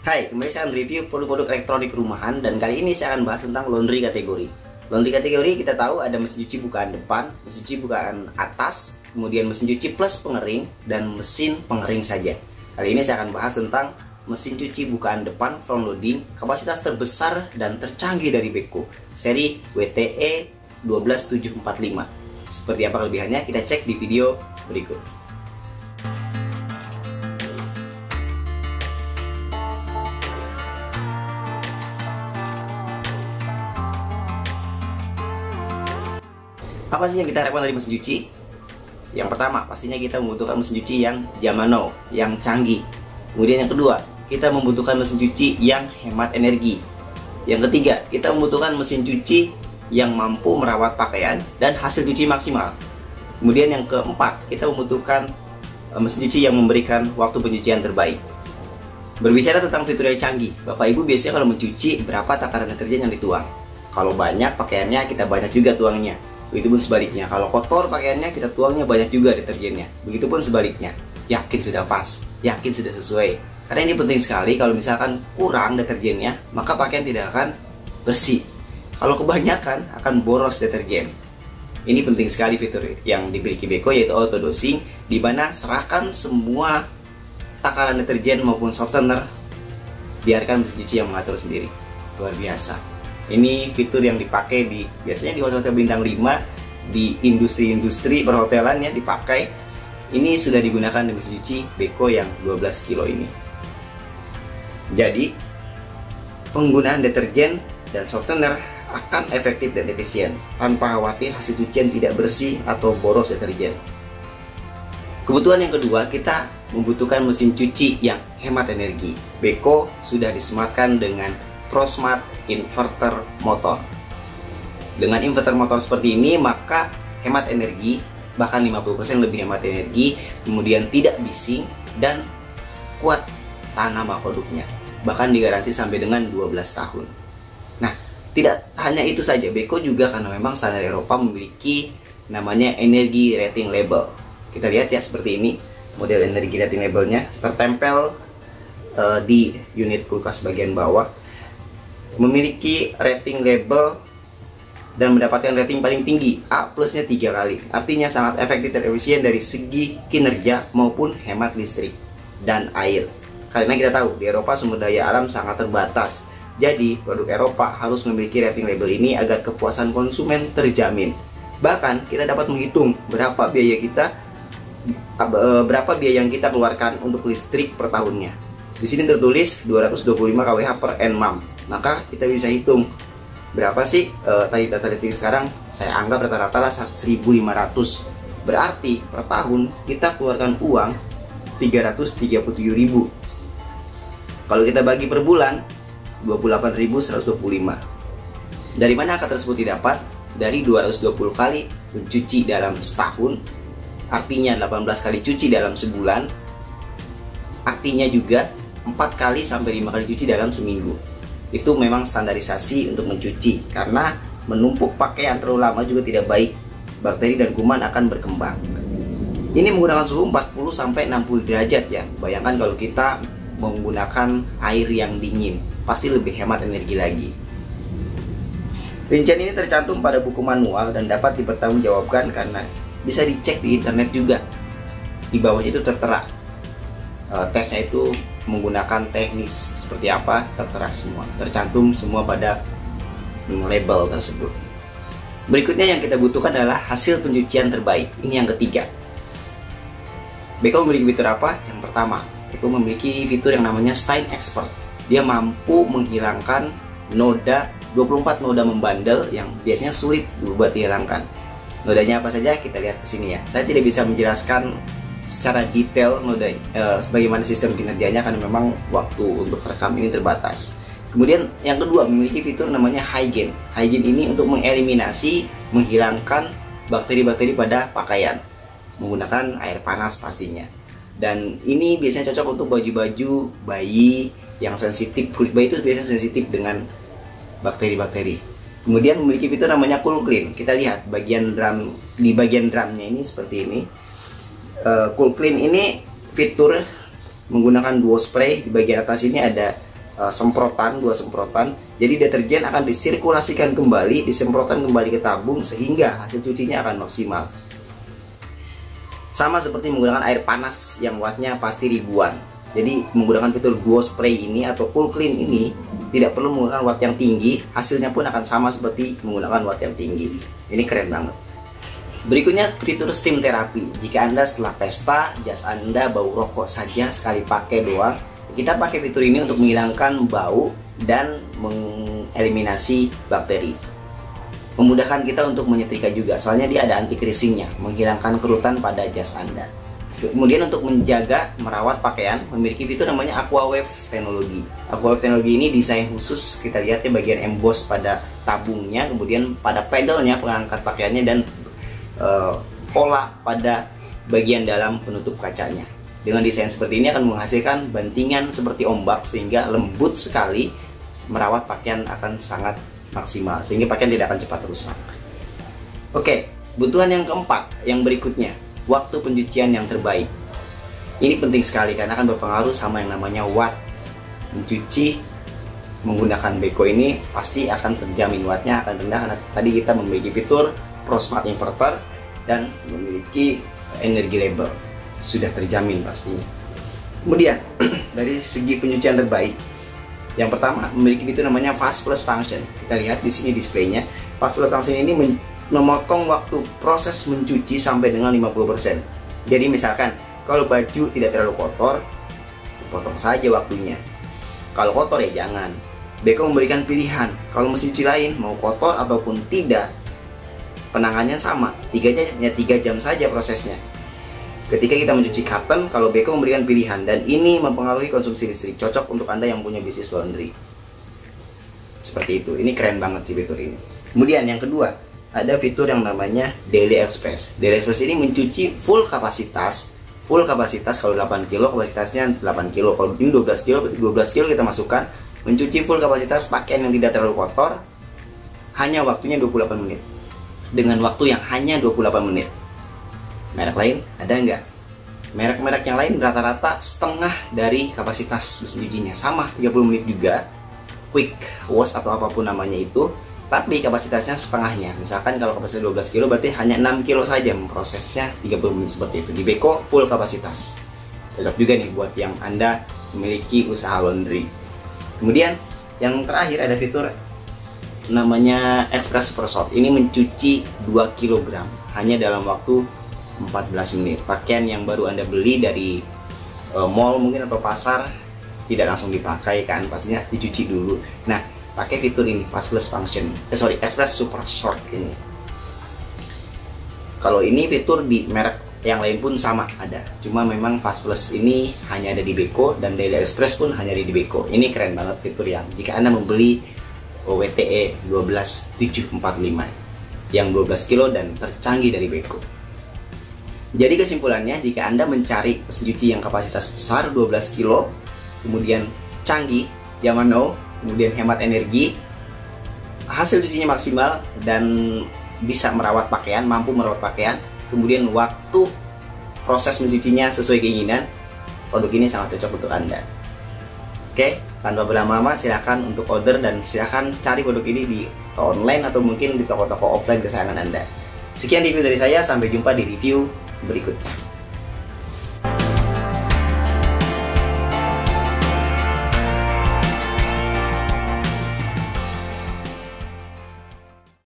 Hai, kembali saya akan review produk-produk elektronik rumahan dan kali ini saya akan bahas tentang laundry kategori. Laundry kategori kita tahu ada mesin cuci bukaan depan, mesin cuci bukaan atas, kemudian mesin cuci plus pengering dan mesin pengering saja. Kali ini saya akan bahas tentang mesin cuci bukaan depan front loading kapasitas terbesar dan tercanggih dari Beko, seri WTE 12745. Seperti apa kelebihannya kita cek di video berikut. Apa sih yang kita harapkan dari mesin cuci? Yang pertama, pastinya kita membutuhkan mesin cuci yang zaman now, yang canggih. Kemudian yang kedua, kita membutuhkan mesin cuci yang hemat energi. Yang ketiga, kita membutuhkan mesin cuci yang mampu merawat pakaian dan hasil cuci maksimal. Kemudian yang keempat, kita membutuhkan mesin cuci yang memberikan waktu pencucian terbaik. Berbicara tentang fitur yang canggih, Bapak Ibu biasanya kalau mencuci berapa takaran deterjen yang dituang? Kalau banyak pakaiannya, kita banyak juga tuangnya. Begitupun sebaliknya, kalau kotor pakaiannya kita tuangnya banyak juga deterjennya. Begitupun sebaliknya, yakin sudah pas, yakin sudah sesuai. Karena ini penting sekali, kalau misalkan kurang deterjennya, maka pakaian tidak akan bersih. Kalau kebanyakan akan boros deterjen. Ini penting sekali fitur yang dimiliki Beko, yaitu auto dosing, di mana serahkan semua takaran deterjen maupun softener, biarkan mesin cuci yang mengatur sendiri. Luar biasa. Ini fitur yang dipakai biasanya di hotel bintang 5, di industri-industri perhotelan ya dipakai. Ini sudah digunakan di mesin cuci Beko yang 12 kilo ini. Jadi, penggunaan deterjen dan softener akan efektif dan efisien tanpa khawatir hasil cucian tidak bersih atau boros deterjen. Kebutuhan yang kedua, kita membutuhkan mesin cuci yang hemat energi. Beko sudah disematkan dengan ProSmart inverter motor. Dengan inverter motor seperti ini, maka hemat energi bahkan 50% lebih hemat energi, kemudian tidak bising dan kuat tahan lama produknya. Bahkan digaransi sampai dengan 12 tahun. Nah, tidak hanya itu saja, Beko juga karena memang standar Eropa memiliki namanya energy rating label. Kita lihat ya seperti ini model energy rating labelnya tertempel di unit kulkas bagian bawah. Memiliki rating label dan mendapatkan rating paling tinggi A plusnya 3 kali. Artinya sangat efektif dan efisien dari segi kinerja maupun hemat listrik dan air. Karena kita tahu di Eropa sumber daya alam sangat terbatas. Jadi produk Eropa harus memiliki rating label ini agar kepuasan konsumen terjamin. Bahkan kita dapat menghitung berapa biaya yang kita keluarkan untuk listrik per tahunnya. Di sini tertulis 225 kWh per Nmam. Maka kita bisa hitung berapa sih tarif dasar listrik sekarang. Saya anggap rata-rata 1.500. Berarti per tahun kita keluarkan uang 337.000. Kalau kita bagi per bulan 28.125. Dari mana angka tersebut didapat? Dari 220 kali mencuci dalam setahun, artinya 18 kali cuci dalam sebulan, artinya juga 4 kali sampai 5 kali cuci dalam seminggu. Itu memang standarisasi untuk mencuci, karena menumpuk pakaian terlalu lama juga tidak baik. Bakteri dan kuman akan berkembang. Ini menggunakan suhu 40 sampai 60 derajat ya. Bayangkan kalau kita menggunakan air yang dingin, pasti lebih hemat energi lagi. Rincian ini tercantum pada buku manual dan dapat dipertanggungjawabkan karena bisa dicek di internet juga. Di bawahnya itu tertera tesnya itu menggunakan teknis seperti apa, tertera semua, tercantum semua pada label tersebut. Berikutnya yang kita butuhkan adalah hasil pencucian terbaik. Ini yang ketiga. Beko memiliki fitur apa? Yang pertama, itu memiliki fitur yang namanya Stain Expert. Dia mampu menghilangkan noda, 24 noda membandel yang biasanya sulit buat dihilangkan. Nodanya apa saja? Kita lihat ke sini ya. Saya tidak bisa menjelaskan secara detail bagaimana sistem kinerjanya karena memang waktu untuk rekam ini terbatas. Kemudian yang kedua, memiliki fitur namanya Hygiene. Hygiene ini untuk mengeliminasi, menghilangkan bakteri-bakteri pada pakaian menggunakan air panas pastinya. Dan ini biasanya cocok untuk baju-baju bayi yang sensitif. Kulit bayi itu biasanya sensitif dengan bakteri-bakteri. Kemudian memiliki fitur namanya Cool Clean. Kita lihat di bagian drumnya ini seperti ini. Cool Clean ini fitur menggunakan duo spray. Di bagian atas ini ada semprotan, 2 semprotan. Jadi deterjen akan disirkulasikan kembali, disemprotkan kembali ke tabung sehingga hasil cucinya akan maksimal. Sama seperti menggunakan air panas yang wattnya pasti ribuan. Jadi menggunakan fitur Duo Spray ini atau Full Clean ini tidak perlu menggunakan watt yang tinggi, hasilnya pun akan sama seperti menggunakan watt yang tinggi. Ini keren banget. Berikutnya fitur steam terapi. Jika Anda setelah pesta, jas Anda bau rokok saja sekali pakai doang, kita pakai fitur ini untuk menghilangkan bau dan mengeliminasi bakteri. Memudahkan kita untuk menyetrika juga, soalnya dia ada anti creasingnya, menghilangkan kerutan pada jas Anda. Kemudian untuk menjaga, merawat pakaian, memiliki fitur namanya Aquawave Teknologi. Aquawave Teknologi ini desain khusus, kita lihat ya bagian emboss pada tabungnya, kemudian pada pedalnya pengangkat pakaiannya, dan pola pada bagian dalam penutup kacanya. Dengan desain seperti ini akan menghasilkan bantingan seperti ombak sehingga lembut sekali, merawat pakaian akan sangat maksimal sehingga pakaian tidak akan cepat rusak. Oke, kebutuhan yang keempat, yang berikutnya, waktu pencucian yang terbaik. Ini penting sekali karena akan berpengaruh sama yang namanya watt. Mencuci menggunakan Beko ini pasti akan terjamin wattnya akan rendah karena tadi kita memiliki fitur ProSmart Inverter dan memiliki energi label, sudah terjamin pastinya. Kemudian dari segi penyucian terbaik, yang pertama memiliki fitur namanya Fast Plus Function. Kita lihat di sini displaynya. Fast Plus Function ini memotong waktu proses mencuci sampai dengan 50%. Jadi misalkan kalau baju tidak terlalu kotor, potong saja waktunya. Kalau kotor ya jangan. Beko memberikan pilihan, kalau mesin cuci lain mau kotor ataupun tidak, penanganannya sama, 3 jam saja prosesnya. Ketika kita mencuci cotton, kalau Beko memberikan pilihan, dan ini mempengaruhi konsumsi listrik, cocok untuk Anda yang punya bisnis laundry. Seperti itu, ini keren banget sih fitur ini. Kemudian yang kedua, ada fitur yang namanya Daily Express. Daily Express ini mencuci full kapasitas kalau 8 kilo kapasitasnya 8 kilo. Kalau ini 12 kilo kita masukkan, mencuci full kapasitas pakaian yang tidak terlalu kotor, hanya waktunya 28 menit. Dengan waktu yang hanya 28 menit. Merek lain ada nggak? Merek-merek yang lain rata-rata setengah dari kapasitas mesin cucinya, sama 30 menit juga, quick wash atau apapun namanya itu, tapi kapasitasnya setengahnya. Misalkan kalau kapasitas 12 kilo berarti hanya 6 kilo saja memprosesnya, 30 menit seperti itu. Di Beko full kapasitas. Cocok juga nih buat yang Anda memiliki usaha laundry. Kemudian yang terakhir ada fitur namanya Express Super Short. Ini mencuci 2 kg hanya dalam waktu 14 menit. Pakaian yang baru Anda beli dari mall mungkin atau pasar tidak langsung dipakai kan, pastinya dicuci dulu. Nah, pakai fitur ini Fast Plus Function, Express Super Short ini. Kalau ini fitur di merek yang lain pun sama ada, cuma memang Fast Plus ini hanya ada di Beko dan Daily Express pun hanya ada di Beko. Ini keren banget fitur yang jika Anda membeli WTE 12745 yang 12 kilo dan tercanggih dari Beko. Jadi kesimpulannya, jika Anda mencari mesin cuci yang kapasitas besar 12 kilo, kemudian canggih, zaman now, kemudian hemat energi, hasil cucinya maksimal, dan bisa merawat pakaian, mampu merawat pakaian, kemudian waktu proses mencucinya sesuai keinginan, produk ini sangat cocok untuk Anda. Oke, tanpa berlama-lama silahkan untuk order dan silahkan cari produk ini di online atau mungkin di toko-toko offline kesayangan Anda. Sekian review dari saya, sampai jumpa di review berikutnya.